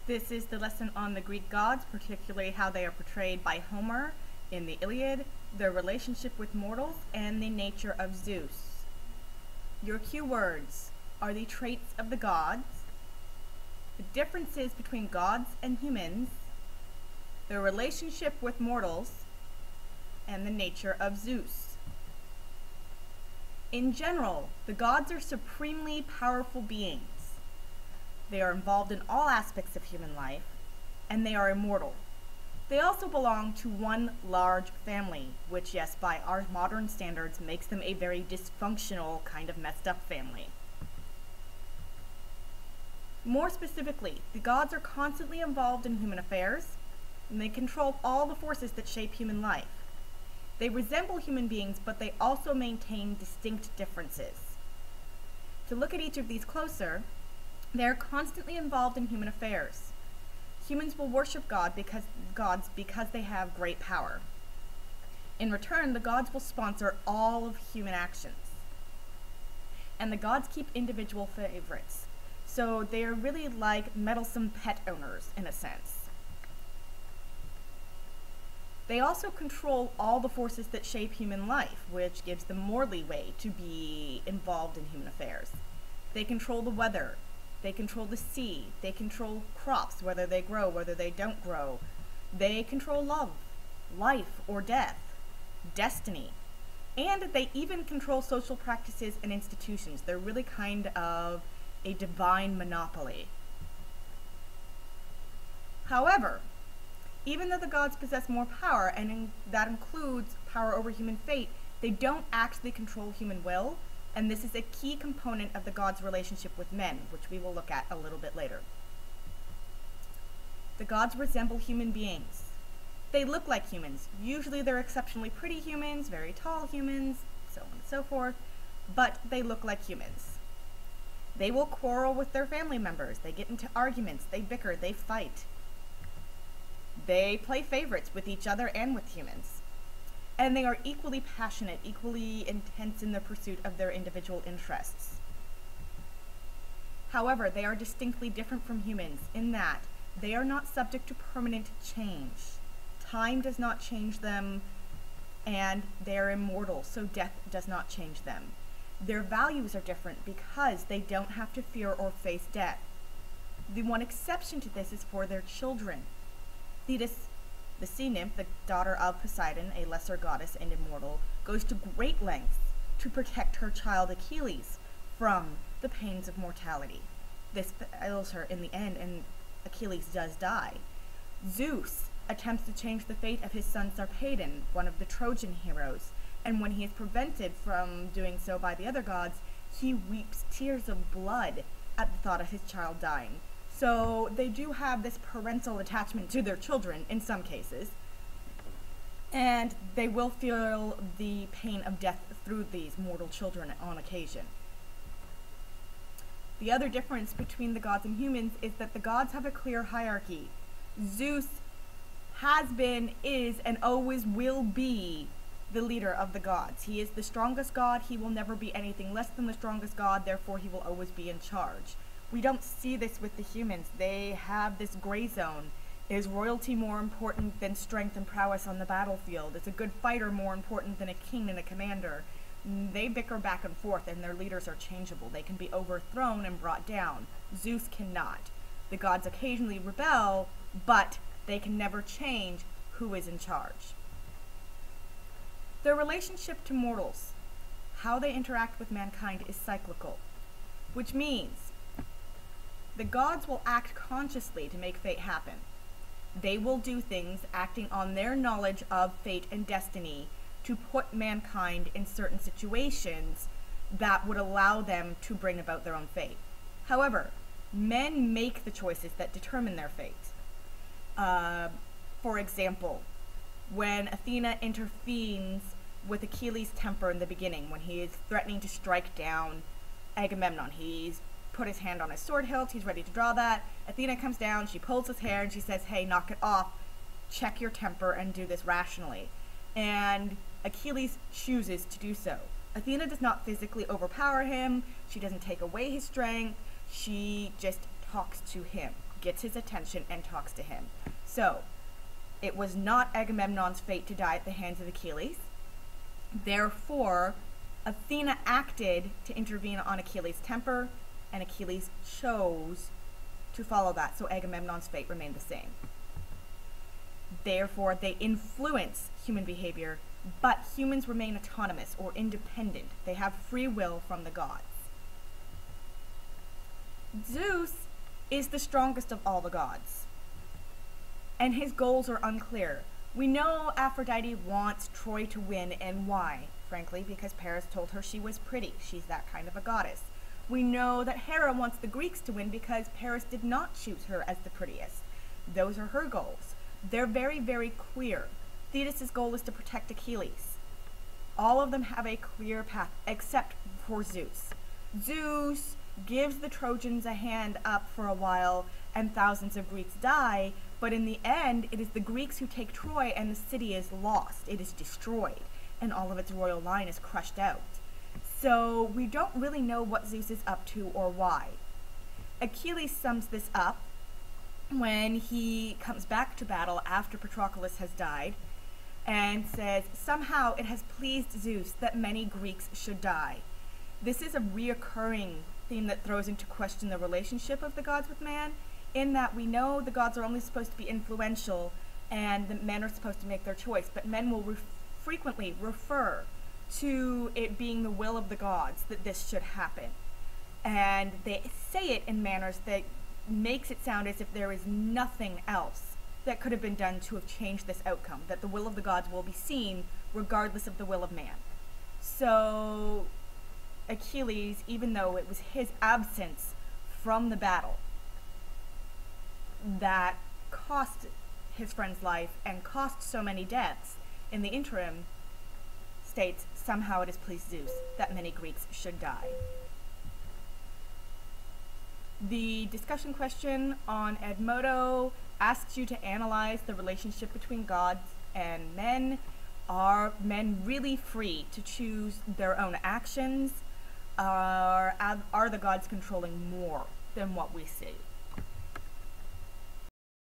This is the lesson on the Greek gods, particularly how they are portrayed by Homer in the Iliad, their relationship with mortals, and the nature of Zeus. Your cue words are the traits of the gods, the differences between gods and humans, their relationship with mortals, and the nature of Zeus. In general, the gods are supremely powerful beings. They are involved in all aspects of human life, and they are immortal. They also belong to one large family, which, yes, by our modern standards, makes them a very dysfunctional, kind of messed up family. More specifically, the gods are constantly involved in human affairs, and they control all the forces that shape human life. They resemble human beings, but they also maintain distinct differences. To look at each of these closer, they are constantly involved in human affairs. Humans will worship gods because they have great power. In return, the gods will sponsor all of human actions. And the gods keep individual favorites. So they are really like meddlesome pet owners, in a sense. They also control all the forces that shape human life, which gives them more leeway to be involved in human affairs. They control the weather. They control the sea. They control crops, whether they grow, whether they don't grow. They control love, life or death, destiny. And they even control social practices and institutions. They're really kind of a divine monopoly. However, even though the gods possess more power, and that includes power over human fate, they don't actually control human will. And this is a key component of the gods' relationship with men, which we will look at a little bit later. The gods resemble human beings. They look like humans. Usually they're exceptionally pretty humans, very tall humans, so on and so forth, but they look like humans. They will quarrel with their family members. They get into arguments. They bicker. They fight. They play favorites with each other and with humans. And they are equally passionate, equally intense in the pursuit of their individual interests. However, they are distinctly different from humans in that they are not subject to permanent change. Time does not change them, and they are immortal, so death does not change them. Their values are different because they don't have to fear or face death. The one exception to this is for their children. Thetis, the sea nymph, the daughter of Poseidon, a lesser goddess and immortal, goes to great lengths to protect her child Achilles from the pains of mortality. This fails her in the end, and Achilles does die. Zeus attempts to change the fate of his son Sarpedon, one of the Trojan heroes, and when he is prevented from doing so by the other gods, he weeps tears of blood at the thought of his child dying. So they do have this parental attachment to their children in some cases, and they will feel the pain of death through these mortal children on occasion. The other difference between the gods and humans is that the gods have a clear hierarchy. Zeus has been, is, and always will be the leader of the gods. He is the strongest god. He will never be anything less than the strongest god, therefore he will always be in charge. We don't see this with the humans. They have this gray zone. Is royalty more important than strength and prowess on the battlefield? Is a good fighter more important than a king and a commander? They bicker back and forth, and their leaders are changeable. They can be overthrown and brought down. Zeus cannot. The gods occasionally rebel, but they can never change who is in charge. Their relationship to mortals, how they interact with mankind, is cyclical, which means the gods will act consciously to make fate happen. They will do things acting on their knowledge of fate and destiny to put mankind in certain situations that would allow them to bring about their own fate. However, men make the choices that determine their fate. For example, when Athena intervenes with Achilles' temper in the beginning, when he is threatening to strike down Agamemnon, he's put his hand on his sword hilt, he's ready to draw that. Athena comes down, she pulls his hair, and she says, hey, knock it off, check your temper, and do this rationally. And Achilles chooses to do so. Athena does not physically overpower him, she doesn't take away his strength, she just talks to him, gets his attention and talks to him. So, it was not Agamemnon's fate to die at the hands of Achilles. Therefore, Athena acted to intervene on Achilles' temper, and Achilles chose to follow that, so Agamemnon's fate remained the same. Therefore, they influence human behavior, but humans remain autonomous or independent. They have free will from the gods. Zeus is the strongest of all the gods, and his goals are unclear. We know Aphrodite wants Troy to win, and why? Frankly, because Paris told her she was pretty. She's that kind of a goddess. We know that Hera wants the Greeks to win because Paris did not choose her as the prettiest. Those are her goals. They're very, very clear. Thetis' goal is to protect Achilles. All of them have a clear path, except for Zeus. Zeus gives the Trojans a hand up for a while, and thousands of Greeks die, but in the end, it is the Greeks who take Troy, and the city is lost. It is destroyed, and all of its royal line is crushed out. So we don't really know what Zeus is up to or why. Achilles sums this up when he comes back to battle after Patroclus has died, and says, somehow it has pleased Zeus that many Greeks should die. This is a reoccurring theme that throws into question the relationship of the gods with man, in that we know the gods are only supposed to be influential and the men are supposed to make their choice, but men will frequently refer to it being the will of the gods that this should happen. And they say it in manners that makes it sound as if there is nothing else that could have been done to have changed this outcome, that the will of the gods will be seen regardless of the will of man. So Achilles, even though it was his absence from the battle that cost his friend's life and cost so many deaths in the interim, states, somehow it has pleased Zeus that many Greeks should die. The discussion question on Edmodo asks you to analyze the relationship between gods and men. Are men really free to choose their own actions? Are the gods controlling more than what we see?